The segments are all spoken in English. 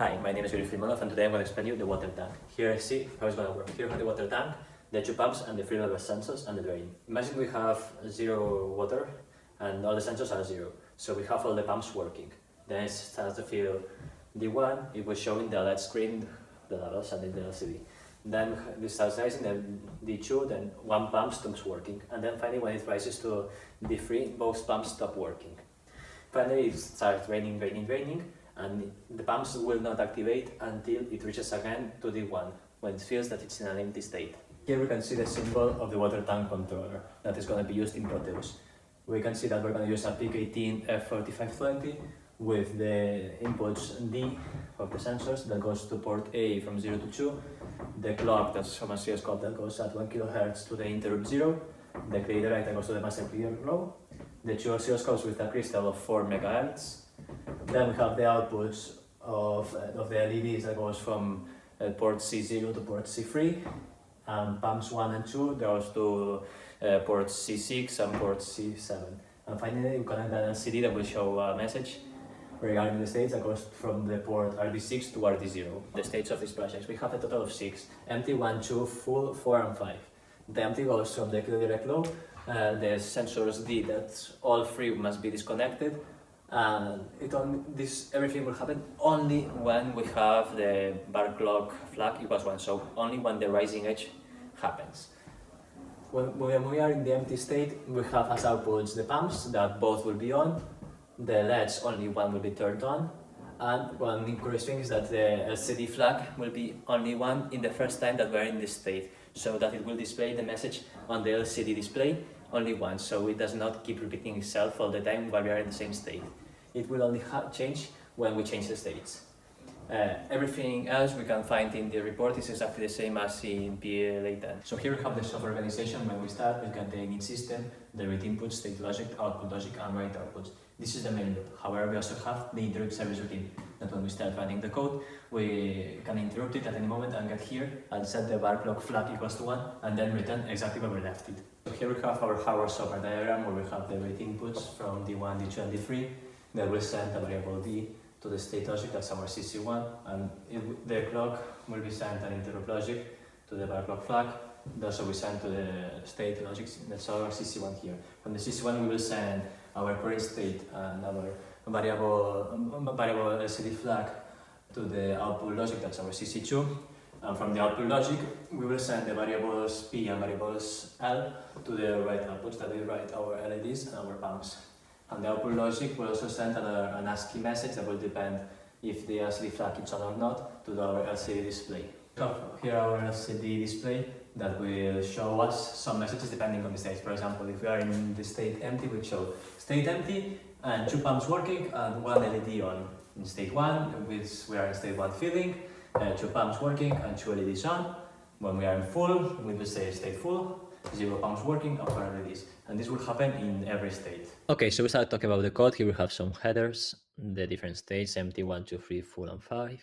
Hi, my name is Yuri Filmonov, and today I'm going to explain you the water tank. Here I see how it's going to work. Here we have the water tank, the two pumps, and the free level sensors and the drain. Imagine we have zero water and all the sensors are zero. So we have all the pumps working. Then it starts to fill D1, it will show in the LED screen the levels and in the LCD. Then it starts rising, then D2, then one pump stops working. And then finally when it rises to D3, both pumps stop working. Finally it starts raining, and the pumps will not activate until it reaches again to D1, when it feels that it's in an empty state. Here we can see the symbol of the water tank controller that is going to be used in Proteus. We can see that we're going to use a PIC18F4520 with the inputs D of the sensors that goes to port A from 0 to 2, the clock that's from a CS code that goes at 1 kHz to the interrupt 0, the creator that goes to the master clear row, the two oscilloscopes with a crystal of 4 MHz. Then we have the outputs of the LEDs that goes from port C0 to port C3, and pumps 1 and 2 goes to port C6 and port C7. And finally we connect an LCD that will show a message regarding the states that goes from the port RD6 to RD0. The states of these projects, we have a total of 6, empty, 1, 2, full, 4 and 5. The empty goes from the direct low, the sensors D, that all three must be disconnected, and everything will happen only when we have the bar clock flag equals 1, so only when the rising edge happens. When we are in the empty state, we have as outputs the pumps that both will be on, the LEDs only one will be turned on, and one interesting thing is that the LCD flag will be only one in the first time that we are in this state, so that it will display the message on the LCD display only once, so it does not keep repeating itself all the time while we are in the same state. It will only change when we change the states. Everything else we can find in the report is exactly the same as in PLA10. So here we have the software organization. When we start, we get the init system, the read input, state logic, output logic, and write outputs. This is the main loop. However, we also have the interrupt service routine, that when we start running the code, we can interrupt it at any moment and get here and set the bar clock flag equals to 1 and then return exactly where we left it. So here we have our hardware software diagram where we have the read inputs from D1, D2, and D3 that will send a variable D to the state logic, that's our CC1, and the clock will be sent an interrupt logic to the bar clock flag. That's what we send to the state logic, that's our CC1 here. From the CC1 we will send our current state and our variable LCD flag to the output logic, that's our CC2. And from the output logic, we will send the variables P and variables L to the write outputs that will write our LEDs and our pumps. And the output logic will also send an ASCII message that will depend if the LCD flag is on or not to our LCD display. So here our LCD display that will show us some messages depending on the state. For example, if we are in the state empty, we show state empty and 2 pumps working and 1 LED on. In state 1, we are in state 1 filling, 2 pumps working and 2 LEDs on. When we are in full, we will say state full, 0 pumps working and 4 LEDs. And this will happen in every state. Okay, so we start talking about the code. Here we have some headers, the different states, empty, 1, 2, 3, full, and 5.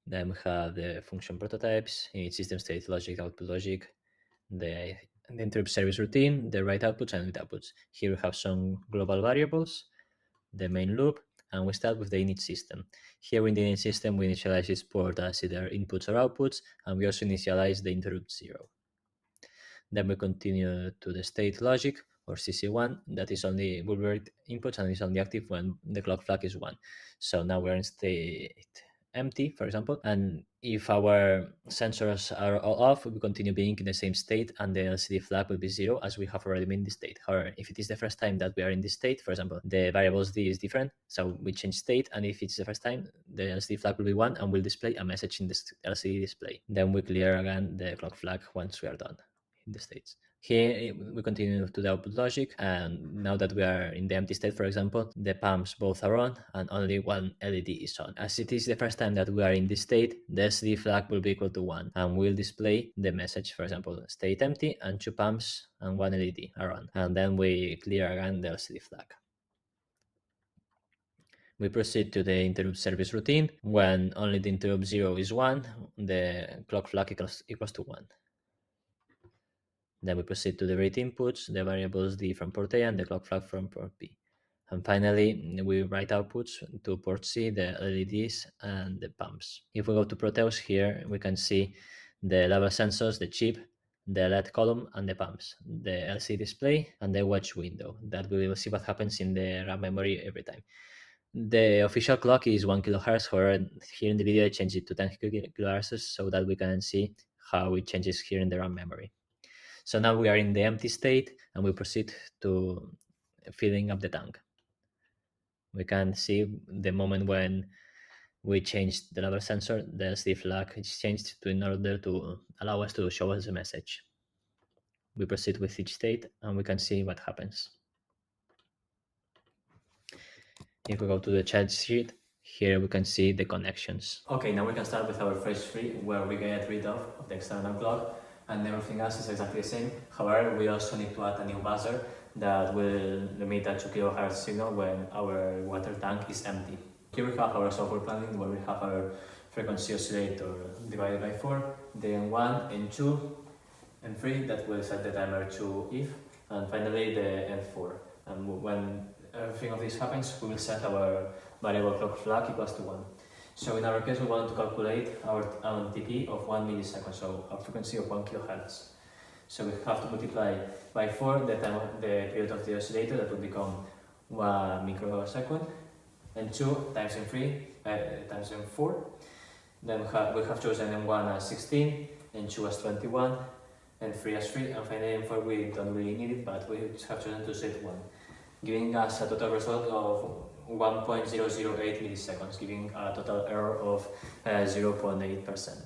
Then we have the function prototypes, init system, state logic, output logic, the interrupt service routine, the write outputs and read outputs. Here we have some global variables, the main loop, and we start with the init system. Here in the init system, we initialize this port as either inputs or outputs, and we also initialize the interrupt 0. Then we continue to the state logic, or CC1, that is only will read inputs and is only active when the clock flag is 1. So now we're in state empty, for example, and if our sensors are all off, we continue being in the same state and the LCD flag will be 0 as we have already been in this state. However, if it is the first time that we are in this state, for example, the variables D is different, so we change state, and if it's the first time, the LCD flag will be 1 and will display a message in this LCD display. Then we clear again the clock flag once we are done in the states. Here we continue to the output logic, and now that we are in the empty state, for example, the pumps both are on and only one LED is on. As it is the first time that we are in this state, the LCD flag will be equal to 1 and will display the message, for example, state empty and 2 pumps and 1 LED are on. And then we clear again the LCD flag. We proceed to the interrupt service routine. When only the interrupt 0 is 1, the clock flag equals to 1. Then we proceed to the read inputs, the variables D from port A and the clock flag from port B. And finally, we write outputs to port C, the LEDs, and the pumps. If we go to Proteus here, we can see the level sensors, the chip, the LED column, and the pumps, the LCD display, and the watch window. That we will see what happens in the RAM memory every time. The official clock is 1 kilohertz. However, here in the video I changed it to 10 kilohertz so that we can see how it changes here in the RAM memory. So now we are in the empty state and we proceed to filling up the tank. We can see the moment when we changed the level sensor, the LCD flag is changed in order to allow us to show us a message. We proceed with each state and we can see what happens. If we go to the child sheet, here we can see the connections. Okay, now we can start with our phase 3 where we get rid of the external clock and everything else is exactly the same. However, we also need to add a new buzzer that will emit a 2 kHz signal when our water tank is empty. Here we have our software planning where we have our frequency oscillator divided by 4, then N1, N2, N3 that will set the timer to if, and finally the N4. And when everything of this happens, we will set our variable clock flag equals to 1. So in our case, we want to calculate our TP of 1 millisecond, so a frequency of 1 kilohertz. So we have to multiply by 4 the period of the oscillator, that will become 1 microsecond, and 2 times N3 times N4. Then we have chosen N1 as 16, N2 as 21, N3 as 3, and finally N4 we don't really need it, but we have chosen to set 1, giving us a total result of 1.008 milliseconds, giving a total error of 0.8%.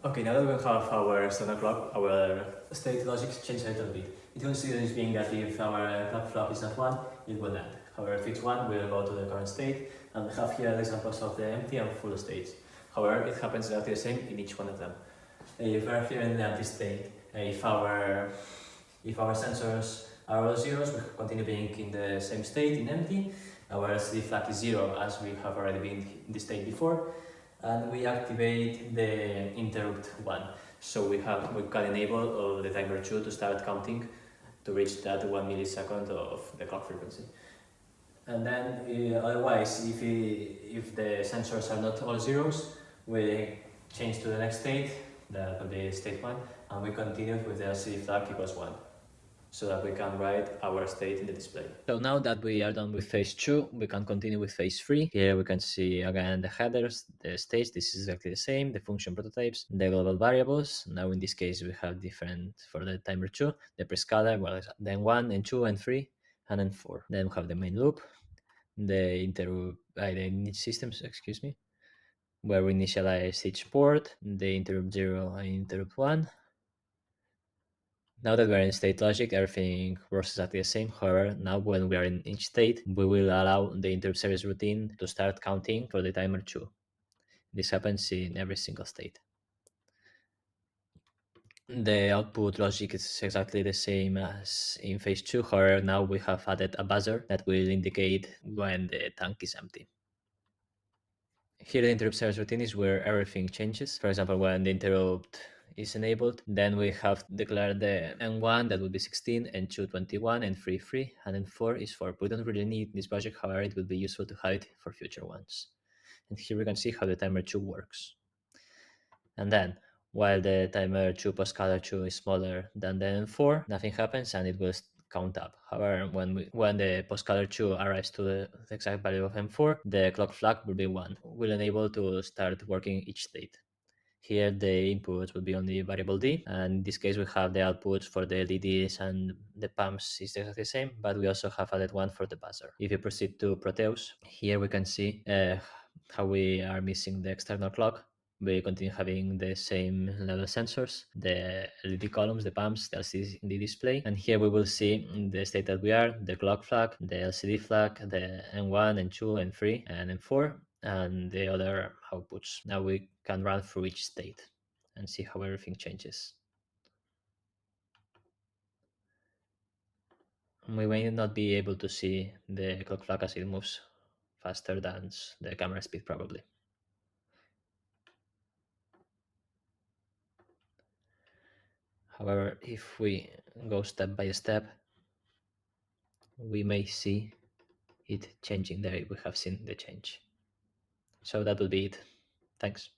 Okay, now that we have our standard clock, our state logic changes a little bit. It considers being that if our clock flag is not 1, it will end. However, if it's 1, we'll go to the current state, and we have here examples of the empty and full states. However, it happens exactly the same in each one of them. If we're here in the empty state, if our sensors are all zeros, we continue being in the same state in empty. Our LCD flag is 0 as we have already been in this state before, and we activate the interrupt 1. So we can enable the timer 2 to start counting to reach that 1 millisecond of the clock frequency. And then otherwise, if the sensors are not all zeros, we change to the next state, that will be state 1, and we continue with the LCD flag equals 1, so that we can write our state in the display. So now that we are done with phase 2, we can continue with phase 3. Here we can see again the headers, the states, this is exactly the same, the function prototypes, the global variables. Now in this case we have different for the timer 2, the prescaler, well, then 1, and 2, and 3, and then 4. Then we have the main loop, the init systems, excuse me, where we initialize each port, the interrupt 0 and interrupt 1. Now that we're in state logic, everything works exactly the same. However, now when we are in each state, we will allow the interrupt service routine to start counting for the timer 2. This happens in every single state. The output logic is exactly the same as in phase 2. However, now we have added a buzzer that will indicate when the tank is empty. Here the interrupt service routine is where everything changes. For example, when the interrupt is enabled, then we have declared the N1 that would be 16, N2 21, and 3 3, and N4 is 4. We don't really need this project, however it would be useful to have it for future ones. And here we can see how the timer 2 works. And then, while the timer 2 post-color 2 is smaller than the N4, nothing happens and it will count up. However, when the post-color 2 arrives to the exact value of M4, the clock flag will be 1. We'll enable to start working each state. Here the inputs will be only variable D, and in this case we have the outputs for the LEDs and the pumps is exactly the same, but we also have added one for the buzzer. If you proceed to Proteus, here we can see how we are missing the external clock. We continue having the same level sensors, the LED columns, the pumps, the LCD display, and here we will see the state that we are, the clock flag, the LCD flag, the N1, N2, N3, and N4, and the other outputs. Now we can run through each state and see how everything changes. We may not be able to see the clock flag as it moves faster than the camera speed probably. However, if we go step by step, we may see it changing there if we have seen the change. So that would be it. Thanks.